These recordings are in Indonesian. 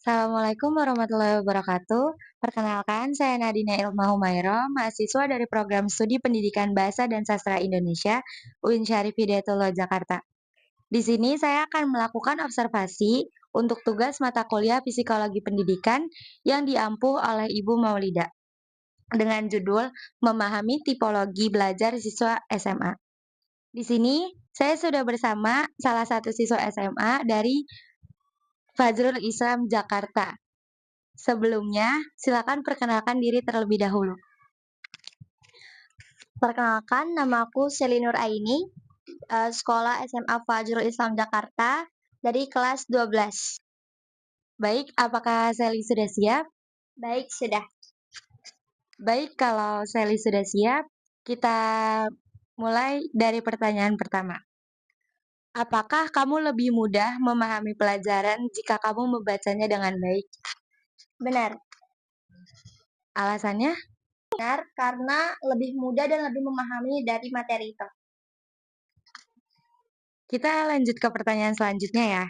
Assalamualaikum warahmatullahi wabarakatuh. Perkenalkan, saya Nadine Ilma Humaira, mahasiswa dari Program Studi Pendidikan Bahasa dan Sastra Indonesia, UIN Syarif Hidayatullah Jakarta. Di sini saya akan melakukan observasi untuk tugas mata kuliah Psikologi Pendidikan yang diampu oleh Ibu Maulida dengan judul Memahami Tipologi Belajar Siswa SMA. Di sini saya sudah bersama salah satu siswa SMA dari Fajrul Islam Jakarta. Sebelumnya, silakan perkenalkan diri terlebih dahulu. Perkenalkan, nama aku Selinur Aini, sekolah SMA Fajrul Islam Jakarta dari kelas 12. Baik, apakah Sally sudah siap? Baik, sudah. Baik, kalau Sally sudah siap, kita mulai dari pertanyaan pertama. Apakah kamu lebih mudah memahami pelajaran jika kamu membacanya dengan baik? Benar. Alasannya? Benar, karena lebih mudah dan lebih memahami dari materi itu. Kita lanjut ke pertanyaan selanjutnya ya.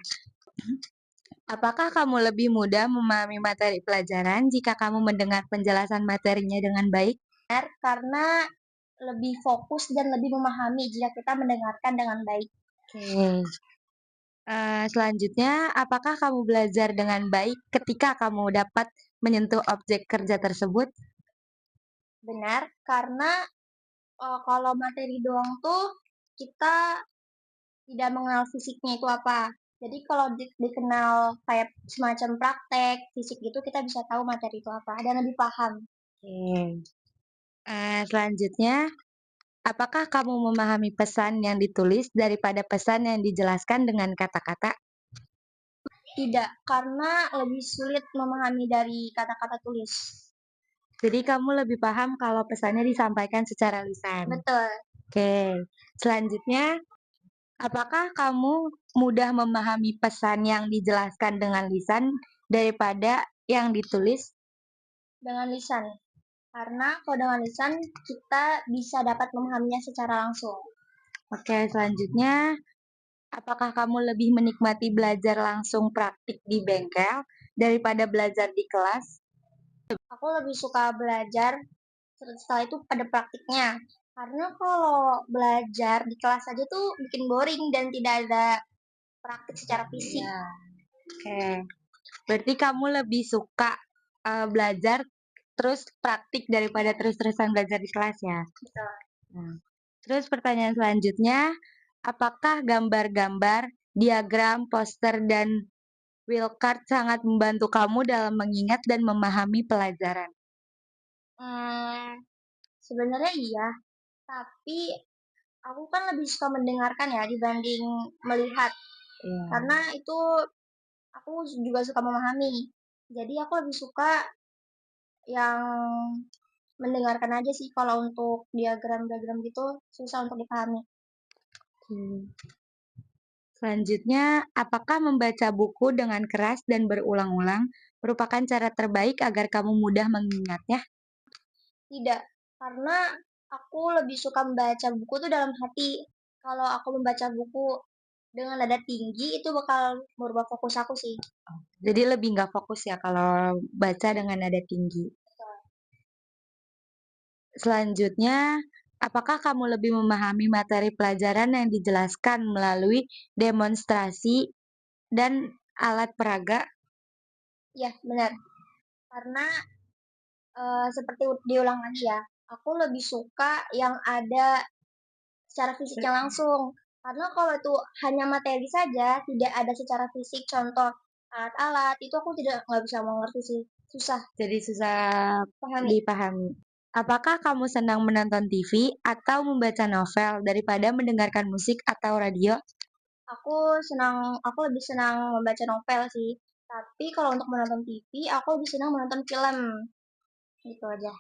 Apakah kamu lebih mudah memahami materi pelajaran jika kamu mendengar penjelasan materinya dengan baik? Benar, karena lebih fokus dan lebih memahami jika kita mendengarkan dengan baik. Oke. Selanjutnya, apakah kamu belajar dengan baik ketika kamu dapat menyentuh objek kerja tersebut? Benar, karena kalau materi doang tuh kita tidak mengenal fisiknya itu apa. Jadi kalau dikenal kayak semacam praktek fisik gitu, kita bisa tahu materi itu apa dan lebih paham. Oke. Selanjutnya, apakah kamu memahami pesan yang ditulis daripada pesan yang dijelaskan dengan kata-kata? Tidak, karena lebih sulit memahami dari kata-kata tulis. Jadi kamu lebih paham kalau pesannya disampaikan secara lisan. Betul. Oke. Selanjutnya, apakah kamu mudah memahami pesan yang dijelaskan dengan lisan daripada yang ditulis? Dengan lisan. Karena kalau dengan lisan kita bisa dapat memahaminya secara langsung. Oke, selanjutnya, apakah kamu lebih menikmati belajar langsung praktik di bengkel daripada belajar di kelas? Aku lebih suka belajar setelah itu pada praktiknya. Karena kalau belajar di kelas aja tuh bikin boring dan tidak ada praktik secara fisik. Ya, oke. Berarti kamu lebih suka belajar terus praktik daripada terus-terusan belajar di kelas ya? Betul. Nah, terus pertanyaan selanjutnya, apakah gambar-gambar, diagram, poster, dan wheelcard sangat membantu kamu dalam mengingat dan memahami pelajaran? Sebenarnya iya, tapi aku kan lebih suka mendengarkan ya dibanding melihat. Iya. Karena itu aku juga suka memahami. Jadi aku lebih suka yang mendengarkan aja sih, kalau untuk diagram-diagram gitu susah untuk dipahami. Selanjutnya, apakah membaca buku dengan keras dan berulang-ulang merupakan cara terbaik agar kamu mudah mengingatnya? Tidak, karena aku lebih suka membaca buku tuh dalam hati. Kalau aku membaca buku dengan nada tinggi itu bakal merubah fokus aku sih. Jadi lebih nggak fokus ya kalau baca dengan nada tinggi. Selanjutnya, apakah kamu lebih memahami materi pelajaran yang dijelaskan melalui demonstrasi dan alat peraga? Ya, benar. Karena seperti diulang lagi ya, aku lebih suka yang ada secara fisiknya langsung. Karena kalau itu hanya materi saja, tidak ada secara fisik, contoh alat-alat, itu aku nggak bisa mengerti sih, susah Jadi susah pahami. dipahami. Apakah kamu senang menonton TV atau membaca novel daripada mendengarkan musik atau radio? Aku lebih senang membaca novel sih. Tapi kalau untuk menonton TV, aku lebih senang menonton film. Gitu aja.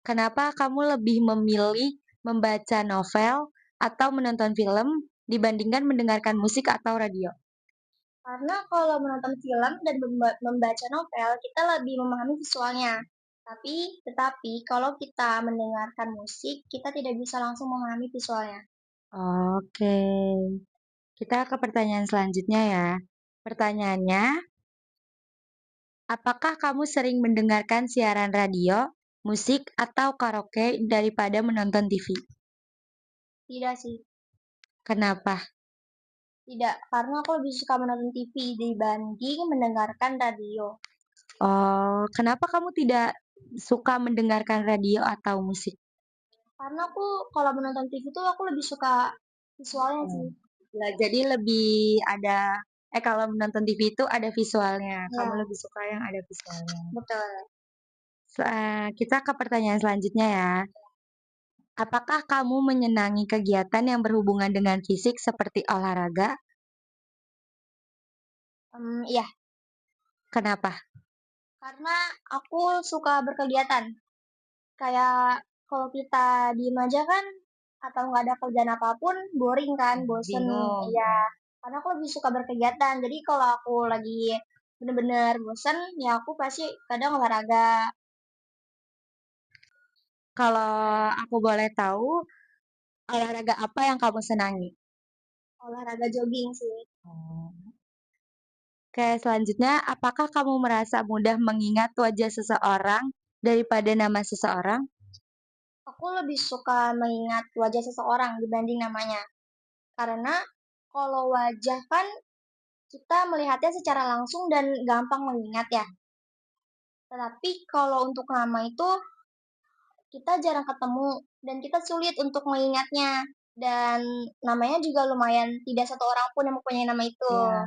Kenapa kamu lebih memilih membaca novel atau menonton film dibandingkan mendengarkan musik atau radio? Karena kalau menonton film dan membaca novel, kita lebih memahami visualnya. Tetapi kalau kita mendengarkan musik, kita tidak bisa langsung memahami visualnya. Oke, kita ke pertanyaan selanjutnya ya. Pertanyaannya, Apakah kamu sering mendengarkan siaran radio, musik, atau karaoke daripada menonton TV? Tidak sih, Kenapa? tidak. Karena aku lebih suka menonton TV dibanding mendengarkan radio. Oh, kenapa kamu tidak suka mendengarkan radio atau musik? Karena aku kalau menonton TV tuh aku lebih suka visualnya sih. Ya, jadi lebih ada kalau menonton TV itu ada visualnya. Kamu Ya, lebih suka yang ada visualnya. betul. Kita ke pertanyaan selanjutnya ya. Apakah kamu menyenangi kegiatan yang berhubungan dengan fisik seperti olahraga? Iya, Kenapa? karena aku suka berkegiatan. Kayak kalau kita diem aja kan atau nggak ada kerjaan apapun, boring kan, bosen. Bingung. Iya, karena aku lebih suka berkegiatan. Jadi kalau aku lagi bener-bener bosen, ya aku pasti kadang olahraga, Kalau aku boleh tahu, olahraga apa yang kamu senangi? olahraga jogging sih. Oke, selanjutnya, apakah kamu merasa mudah mengingat wajah seseorang daripada nama seseorang? Aku lebih suka mengingat wajah seseorang dibanding namanya. Karena kalau wajah kan kita melihatnya secara langsung dan gampang mengingat ya. Tetapi kalau untuk nama itu kita jarang ketemu dan kita sulit untuk mengingatnya. Dan namanya juga lumayan tidak satu orang pun yang mempunyai nama itu. Ya.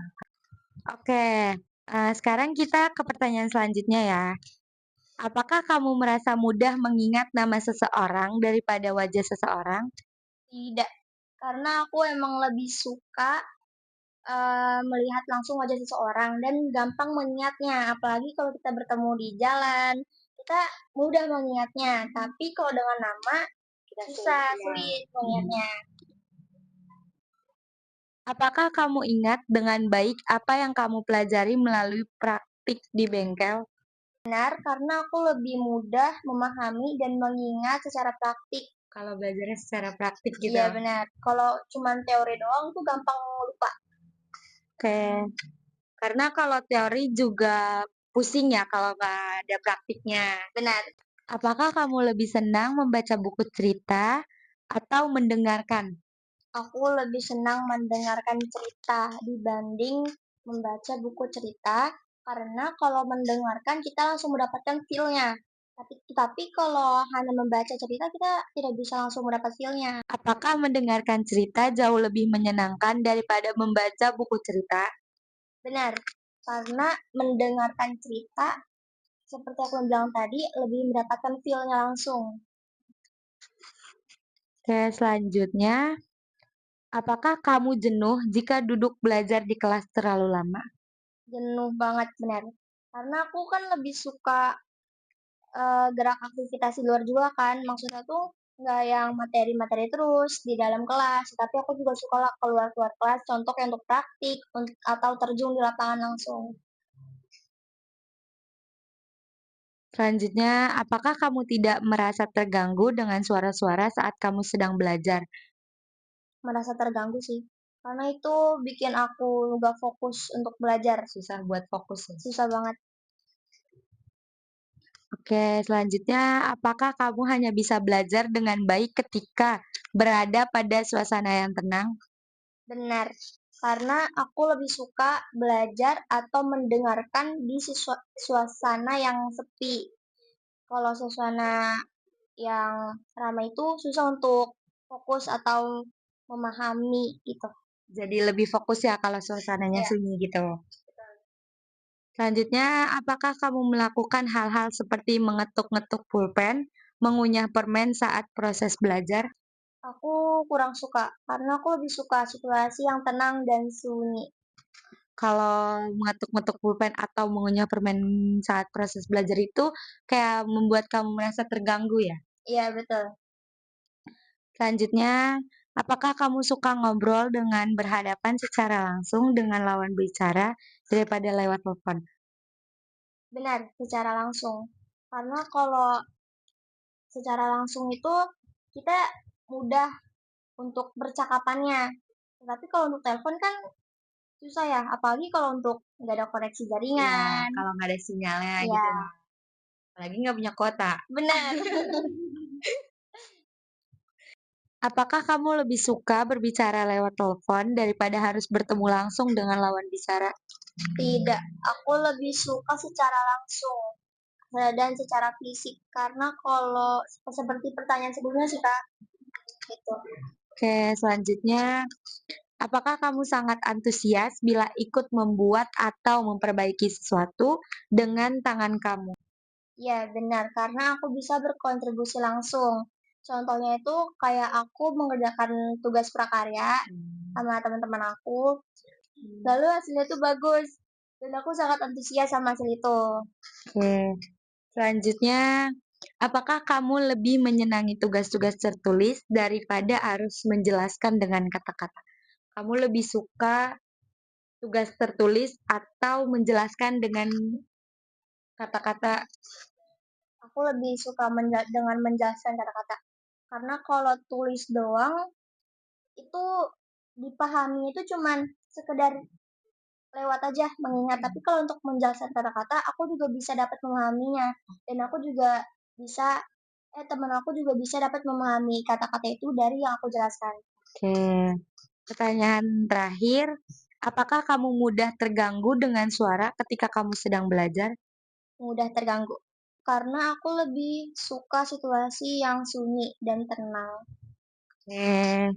Oke, sekarang kita ke pertanyaan selanjutnya ya. Apakah kamu merasa mudah mengingat nama seseorang daripada wajah seseorang? Tidak, karena aku emang lebih suka melihat langsung wajah seseorang dan gampang mengingatnya. Apalagi kalau kita bertemu di jalan, kita mudah mengingatnya. Tapi kalau dengan nama, susah, sulit mengingatnya. Apakah kamu ingat dengan baik apa yang kamu pelajari melalui praktik di bengkel? Benar, karena aku lebih mudah memahami dan mengingat secara praktik. Kalau belajarnya secara praktik gitu. Iya benar. Kalau cuma teori doang tuh gampang lupa. Oke, karena kalau teori juga pusing ya kalau nggak ada praktiknya. Benar. Apakah kamu lebih senang membaca buku cerita atau mendengarkan? Aku lebih senang mendengarkan cerita dibanding membaca buku cerita karena kalau mendengarkan kita langsung mendapatkan feel-nya. Tapi kalau hanya membaca cerita kita tidak bisa langsung mendapat feel-nya. Apakah mendengarkan cerita jauh lebih menyenangkan daripada membaca buku cerita? Benar, karena mendengarkan cerita seperti aku bilang tadi lebih mendapatkan feel-nya langsung. Oke, selanjutnya, apakah kamu jenuh jika duduk belajar di kelas terlalu lama? Jenuh banget benar. Karena aku kan lebih suka gerak aktivitas di luar juga kan, maksudnya tuh nggak yang materi-materi terus di dalam kelas, tapi aku juga suka lah keluar-keluar kelas, contoh kayak untuk praktik atau terjun di lapangan langsung. Selanjutnya, apakah kamu tidak merasa terganggu dengan suara-suara saat kamu sedang belajar? Merasa terganggu sih, karena itu bikin aku nggak fokus untuk belajar, Susah buat fokus ya? susah banget. Oke, selanjutnya, apakah kamu hanya bisa belajar dengan baik ketika berada pada suasana yang tenang? Benar, karena aku lebih suka belajar atau mendengarkan di suasana yang sepi. Kalau suasana yang ramai itu susah untuk fokus atau memahami gitu. Jadi lebih fokus ya kalau suasananya Ya, sunyi gitu. Selanjutnya, apakah kamu melakukan hal-hal seperti mengetuk-ngetuk pulpen, mengunyah permen saat proses belajar? aku kurang suka karena aku lebih suka situasi yang tenang dan sunyi. Kalau mengetuk-ngetuk pulpen atau mengunyah permen saat proses belajar itu kayak membuat kamu merasa terganggu ya? Iya betul. Selanjutnya, apakah kamu suka ngobrol dengan berhadapan secara langsung dengan lawan bicara daripada lewat telepon? Benar, secara langsung. Karena kalau secara langsung itu kita mudah untuk bercakapannya. Tetapi kalau untuk telepon kan susah ya, apalagi kalau untuk nggak ada koneksi Iya, jaringan. kalau nggak ada sinyalnya gitu, Iya, apalagi nggak punya kuota. benar. Apakah kamu lebih suka berbicara lewat telepon daripada harus bertemu langsung dengan lawan bicara? Tidak, aku lebih suka secara langsung dan secara fisik karena kalau seperti pertanyaan sebelumnya sih Kak, gitu. Oke, selanjutnya, apakah kamu sangat antusias bila ikut membuat atau memperbaiki sesuatu dengan tangan kamu? Ya benar, karena aku bisa berkontribusi langsung. Contohnya itu kayak aku mengerjakan tugas prakarya sama teman-teman aku, lalu hasilnya tuh bagus. Dan aku sangat antusias sama hasil itu. Oke, selanjutnya, apakah kamu lebih menyenangi tugas-tugas tertulis daripada harus menjelaskan dengan kata-kata? Kamu lebih suka tugas tertulis atau menjelaskan dengan kata-kata? Aku lebih suka dengan menjelaskan kata-kata. Karena kalau tulis doang itu dipahami itu cuman sekedar lewat aja mengingat. Tapi kalau untuk menjelaskan kata-kata, aku juga bisa dapat memahaminya. Dan aku juga bisa, teman aku juga bisa dapat memahami kata-kata itu dari yang aku jelaskan. Oke, pertanyaan terakhir, apakah kamu mudah terganggu dengan suara ketika kamu sedang belajar? Mudah terganggu. Karena aku lebih suka situasi yang sunyi dan tenang. Oke,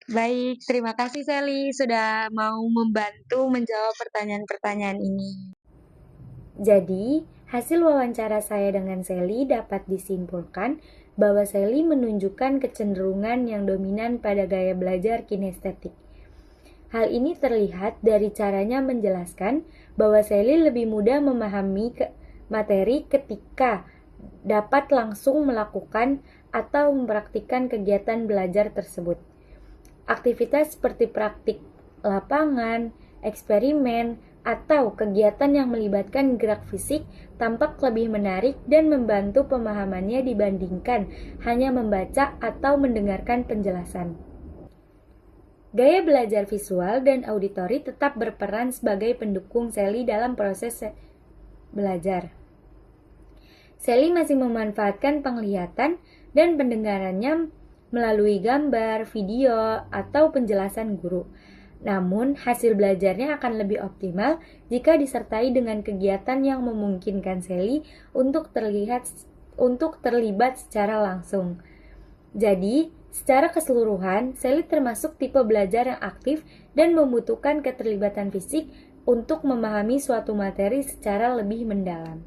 baik. Terima kasih Sally sudah mau membantu menjawab pertanyaan-pertanyaan ini. Jadi, hasil wawancara saya dengan Sally dapat disimpulkan bahwa Sally menunjukkan kecenderungan yang dominan pada gaya belajar kinestetik. Hal ini terlihat dari caranya menjelaskan bahwa Sally lebih mudah memahami materi ketika dapat langsung melakukan atau mempraktikkan kegiatan belajar tersebut. Aktivitas seperti praktik lapangan, eksperimen, atau kegiatan yang melibatkan gerak fisik tampak lebih menarik dan membantu pemahamannya dibandingkan hanya membaca atau mendengarkan penjelasan. Gaya belajar visual dan auditori tetap berperan sebagai pendukung Sally dalam proses belajar. Sally masih memanfaatkan penglihatan dan pendengarannya melalui gambar, video, atau penjelasan guru. Namun, hasil belajarnya akan lebih optimal jika disertai dengan kegiatan yang memungkinkan Sally untuk terlibat secara langsung. Jadi, secara keseluruhan, Sally termasuk tipe belajar yang aktif dan membutuhkan keterlibatan fisik untuk memahami suatu materi secara lebih mendalam.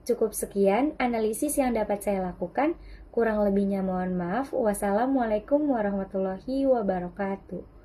Cukup sekian analisis yang dapat saya lakukan. Kurang lebihnya mohon maaf. Wassalamualaikum warahmatullahi wabarakatuh.